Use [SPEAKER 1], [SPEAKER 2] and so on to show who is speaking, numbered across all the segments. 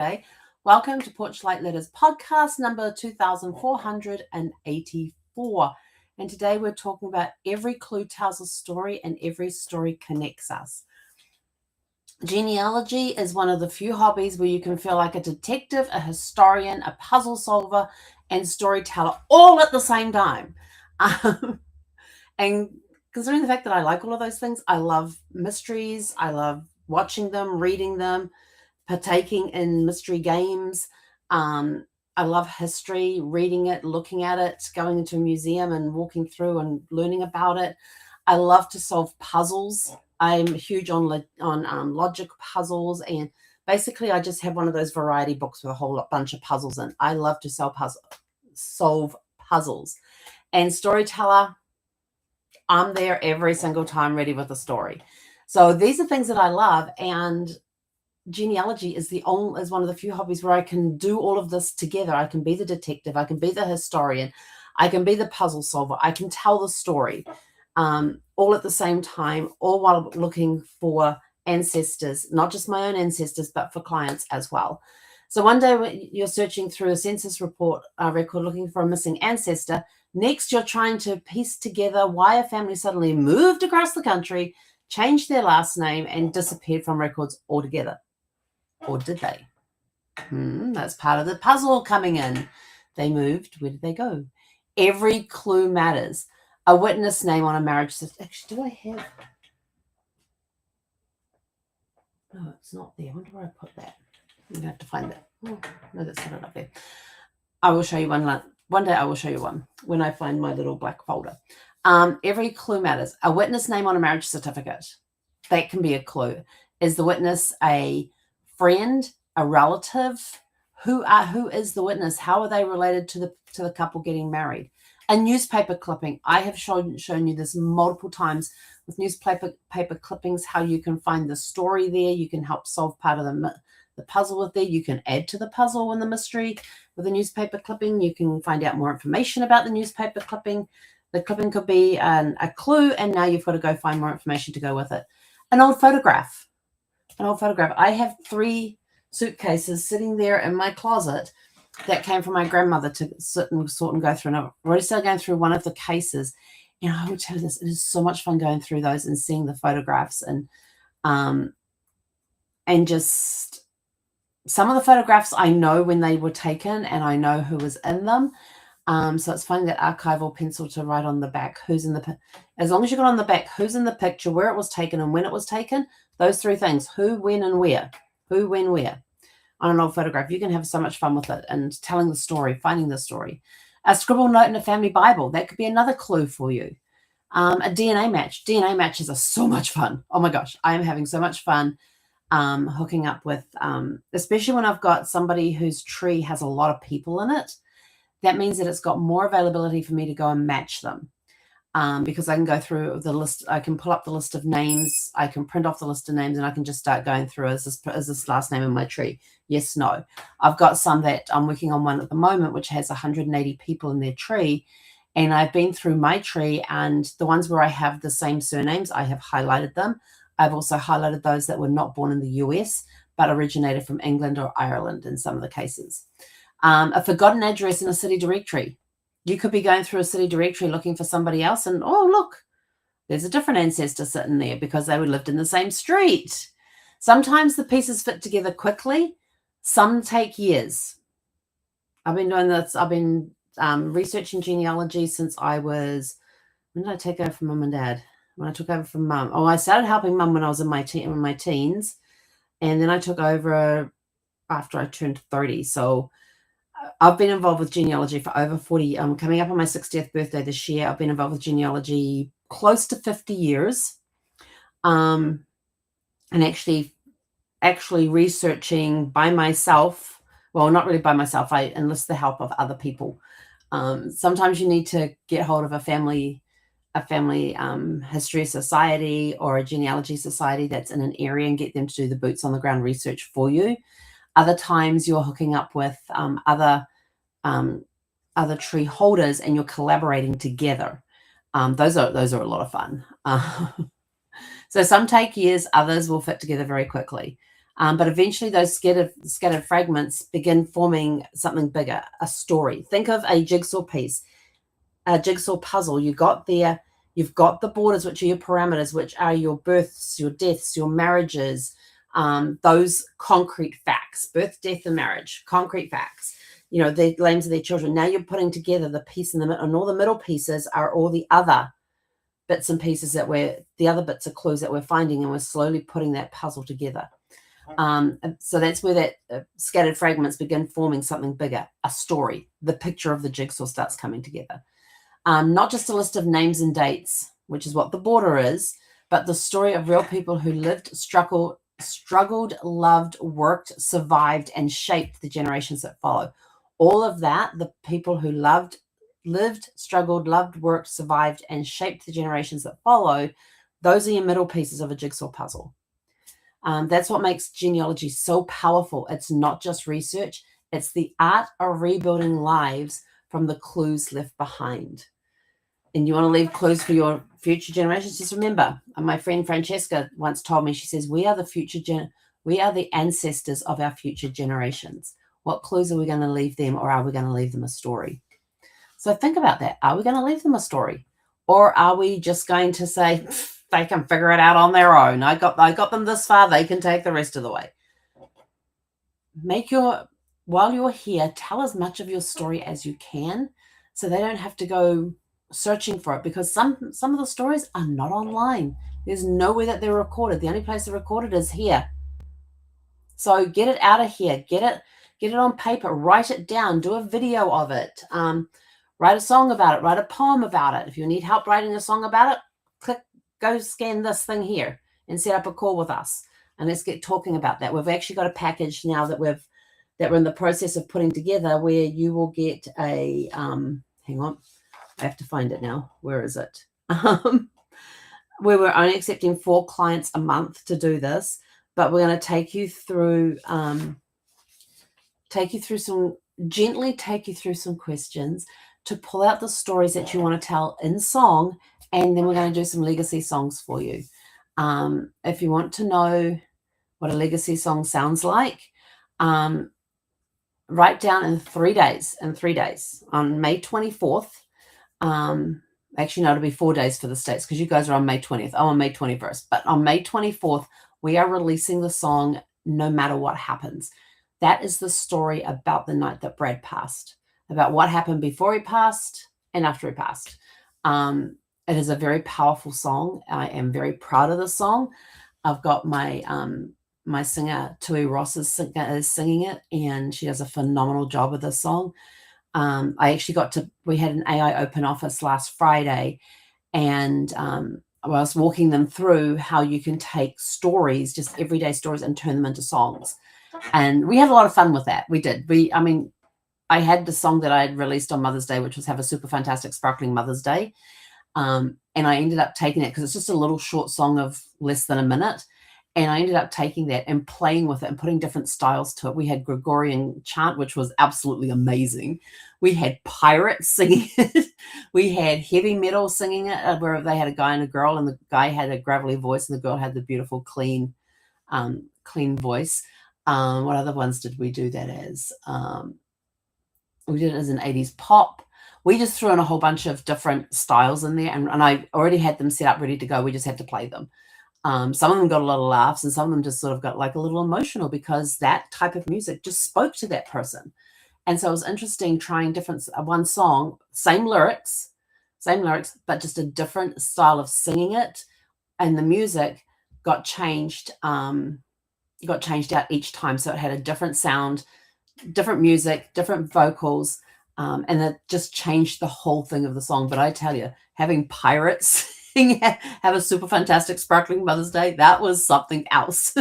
[SPEAKER 1] Okay. Welcome to Porchlight Letters podcast number 2484. And today we're talking about every clue tells a story and every story connects us. Genealogy is one of the few hobbies where you can feel like a detective, a historian, a puzzle solver, and storyteller all at the same time. And considering the fact that I like all of those things, I love mysteries, I love watching them, reading them, partaking in mystery games. I love history, reading it, looking at it, going into a museum and walking through and learning about it. I love to solve puzzles. I'm huge on logic puzzles, and basically I just have one of those variety books with a whole bunch of puzzles in. I love to solve puzzles. And storyteller, I'm there every single time ready with a story. So these are things that I love, and genealogy is one of the few hobbies where I can do all of this together. I can be the detective, I can be the historian, I can be the puzzle solver, I can tell the story, all at the same time, all while looking for ancestors, not just my own ancestors, but for clients as well. So one day when you're searching through a census record looking for a missing ancestor, next you're trying to piece together why a family suddenly moved across the country, changed their last name, and disappeared from records altogether. Or did they? That's part of the puzzle coming in. They moved. Where did they go? Every clue matters. A witness name on a marriage certificate. Actually, do I have? No, it's not there. I wonder where I put that. I'm going to have to find that. Oh, no, that's not it up there. I will show you one. One day I will show you one when I find my little black folder. Every clue matters. A witness name on a marriage certificate. That can be a clue. Is the witness a friend, a relative? Who is the witness? How are they related to the couple getting married? A newspaper clipping. I have shown you this multiple times with newspaper clippings, how you can find the story there. You can help solve part of the puzzle with there. You can add to the puzzle and the mystery with a newspaper clipping. You can find out more information about the newspaper clipping. The clipping could be a clue, and now you've got to go find more information to go with it. An old photograph. I have 3 suitcases sitting there in my closet that came from my grandmother to sit and sort and go through. And I've already started going through one of the cases. And I will tell you this, it is so much fun going through those and seeing the photographs and just some of the photographs I know when they were taken and I know who was in them. So it's finding that archival pencil to write on the back as long as you got on the back who's in the picture, where it was taken and when it was taken, those 3 things, who, when, and where. Who, when, where. On an old photograph, you can have so much fun with it and telling the story, finding the story. A scribbled note in a family Bible, that could be another clue for you. A DNA match. DNA matches are so much fun. Oh my gosh, I am having so much fun hooking up with, especially when I've got somebody whose tree has a lot of people in it. That means that it's got more availability for me to go and match them. Because I can go through the list, I can pull up the list of names, I can print off the list of names, and I can just start going through, is this last name in my tree? Yes, no. I've got some that I'm working on one at the moment, which has 180 people in their tree, and I've been through my tree, and the ones where I have the same surnames, I have highlighted them. I've also highlighted those that were not born in the US, but originated from England or Ireland in some of the cases. A forgotten address in a city directory. You could be going through a city directory looking for somebody else and, oh, look, there's a different ancestor sitting there because they lived in the same street. Sometimes the pieces fit together quickly. Some take years. I've been doing this. I've been researching genealogy since when did I take over from mum and dad? When I took over from mum. Oh, I started helping mum when I was in my teens. And then I took over after I turned 30. So I've been involved with genealogy for over 40. I'm coming up on my 60th birthday this year. I've been involved with genealogy close to 50 years. And actually researching by myself. Well, not really by myself. I enlist the help of other people. Sometimes you need to get hold of a family history society or a genealogy society that's in an area and get them to do the boots on the ground research for you. Other times you're hooking up with other tree holders and you're collaborating together. Those are a lot of fun. So some take years, others will fit together very quickly. But eventually those scattered fragments begin forming something bigger, a story. Think of a jigsaw piece, a jigsaw puzzle. You've got the borders, which are your parameters, which are your births, your deaths, your marriages, those concrete facts, birth, death, and marriage, concrete facts, the names of their children. Now you're putting together the piece in the middle, and all the middle pieces are all the other bits and pieces the other bits of clues that we're finding, and we're slowly putting that puzzle together. So that's where that scattered fragments begin forming something bigger, a story. The picture of the jigsaw starts coming together. Not just a list of names and dates, which is what the border is, but the story of real people who lived, struggled, loved, worked, survived, and shaped the generations that follow. All of that, the people who lived, struggled, loved, worked, survived, and shaped the generations that follow, those are your middle pieces of a jigsaw puzzle. That's what makes genealogy so powerful. It's not just research. It's the art of rebuilding lives from the clues left behind. And you want to leave clues for your future generations. Just remember, my friend Francesca once told me, she says, we are the ancestors of our future generations. What clues are we going to leave them, or are we going to leave them a story? So think about that. Are we going to leave them a story, or are we just going to say, they can figure it out on their own? I got them this far. They can take the rest of the way. While you're here, tell as much of your story as you can, so they don't have to go searching for it, because some of the stories are not online. There's nowhere that they're recorded. The only place they're recorded is here. So get it out of here. Get it on paper. Write it down. Do a video of it. Write a song about it. Write a poem about it. If you need help writing a song about it, go scan this thing here and set up a call with us, and let's get talking about that. We've actually got a package now that we're in the process of putting together, where you will get a hang on, I have to find it now. Where is it? Where we're only accepting 4 clients a month to do this, but we're going to take you through some questions to pull out the stories that you want to tell in song, and then we're going to do some legacy songs for you. If you want to know what a legacy song sounds like, write down in 3 days. On May 24th. Actually, no, it'll be 4 days for the States, because you guys are on May 20th. I'm on May 21st. But on May 24th, we are releasing the song No Matter What Happens. That is the story about the night that Brad passed, about what happened before he passed and after he passed. It is a very powerful song. I am very proud of the song. I've got my my singer, Tui Ross, is singing it, and she does a phenomenal job with this song. We had an AI open office last Friday, and I was walking them through how you can take stories, just everyday stories, and turn them into songs. And we had a lot of fun with that. We did. I had the song that I had released on Mother's Day, which was Have a Super Fantastic Sparkling Mother's Day. And I ended up taking it, because it's just a little short song of less than a minute. And I ended up taking that and playing with it and putting different styles to it. We had Gregorian chant, which was absolutely amazing. We had pirates singing it. We had heavy metal singing it, where they had a guy and a girl, and the guy had a gravelly voice and the girl had the beautiful, clean voice. What other ones did we do that as? We did it as an 80s pop. We just threw in a whole bunch of different styles in there, and I already had them set up ready to go. We just had to play them. Some of them got a lot of laughs, and some of them just sort of got like a little emotional, because that type of music just spoke to that person. And so it was interesting trying one song, same lyrics, but just a different style of singing it. And the music got changed out each time. So it had a different sound, different music, different vocals. And it just changed the whole thing of the song. But I tell you, having pirates have a super fantastic sparkling Mother's Day, that was something else.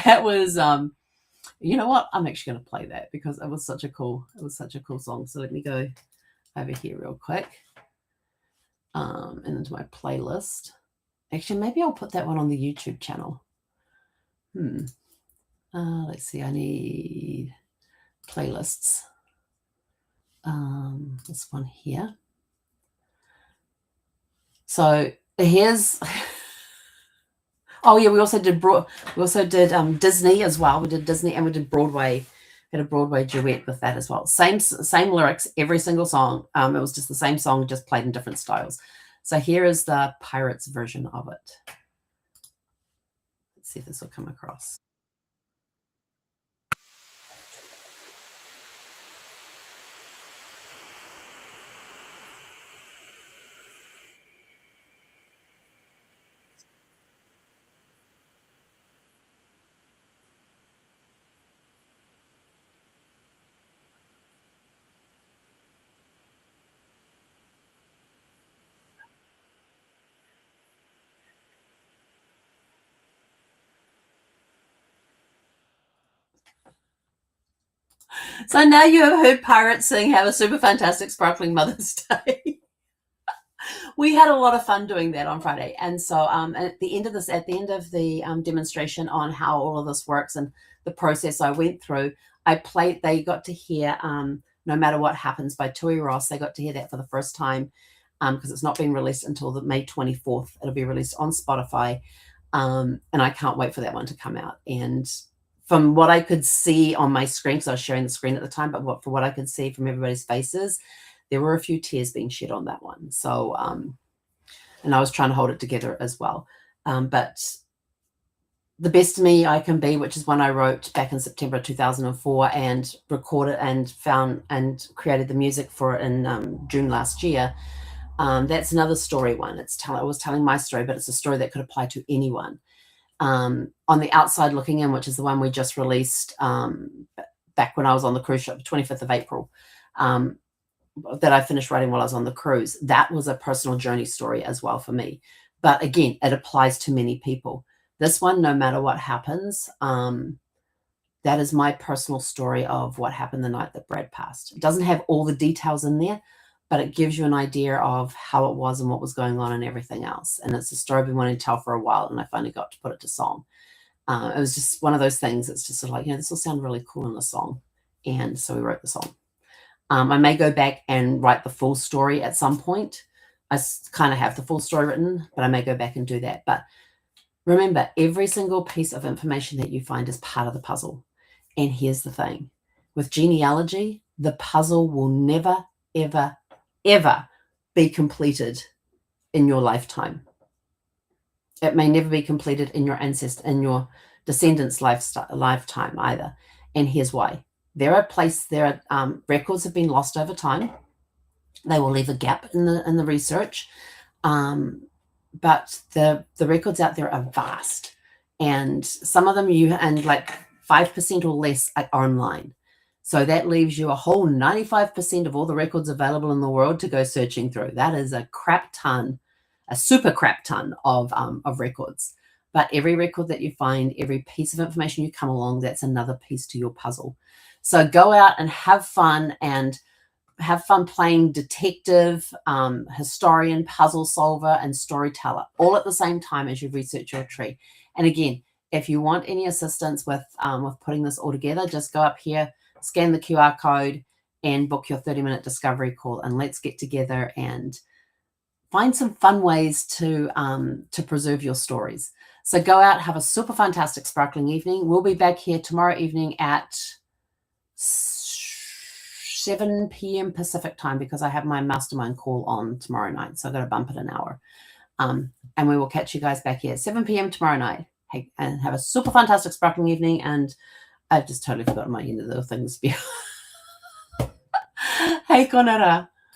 [SPEAKER 1] That was, you know what? I'm actually going to play that, because it was such a cool song. So let me go over here real quick, and into my playlist. Actually, maybe I'll put that one on the YouTube channel. Let's see. I need playlists. This one here. So here's, Oh yeah, we also did Disney as well. We did Disney and we did Broadway. We had a Broadway duet with that as well. Same lyrics, every single song. It was just the same song, just played in different styles. So here is the Pirates version of it. Let's see if this will come across. So now you have heard pirates sing "Have a Super Fantastic Sparkling Mother's Day." We had a lot of fun doing that on Friday, and so at the end of the demonstration on how all of this works and the process I went through, they got to hear "No Matter What Happens" by Tui Ross. They got to hear that for the first time because it's not being released until the May 24th. It'll be released on Spotify, and I can't wait for that one to come out. And from what I could see on my screen, because I was sharing the screen at the time, but for what I could see from everybody's faces, there were a few tears being shed on that one. So, and I was trying to hold it together as well. But The Best Me I Can Be, which is one I wrote back in September 2004 and recorded and found and created the music for it in June last year. That's another story one. I was telling my story, but it's a story that could apply to anyone. On the Outside Looking In, which is the one we just released back when I was on the cruise ship, 25th of April, that I finished writing while I was on the cruise. That was a personal journey story as well for me. But again, it applies to many people. This one, No Matter What Happens, that is my personal story of what happened the night that Brad passed. It doesn't have all the details in there, but it gives you an idea of how it was and what was going on and everything else. And it's a story I've been wanting to tell for a while, and I finally got to put it to song. It was just one of those things. It's just sort of like, this will sound really cool in a song. And so we wrote the song. I may go back and write the full story at some point. I kind of have the full story written, but I may go back and do that. But remember, every single piece of information that you find is part of the puzzle. And here's the thing. With genealogy, the puzzle will never, ever, ever be completed in your lifetime. It may never be completed in your descendants' lifetime either. And here's why. Records have been lost over time. They will leave a gap in the research. But the records out there are vast. And some of them like 5% or less are online. So that leaves you a whole 95% of all the records available in the world to go searching through. That is a super crap ton of records. But every record that you find, every piece of information you come along, that's another piece to your puzzle. So go out and have fun playing detective, historian, puzzle solver, and storyteller all at the same time as you research your tree. And again, if you want any assistance with putting this all together, just go up here, scan the QR code, and book your 30-minute discovery call, and let's get together and find some fun ways to preserve your stories. So go out, have a super fantastic sparkling evening. We'll be back here tomorrow evening at 7 p.m. Pacific time because I have my mastermind call on tomorrow night. So I've got to bump it an hour. And we will catch you guys back here at 7 p.m. tomorrow night. Hey, and have a super fantastic sparkling evening. And I've just totally forgotten my end of the things. Hey, konara.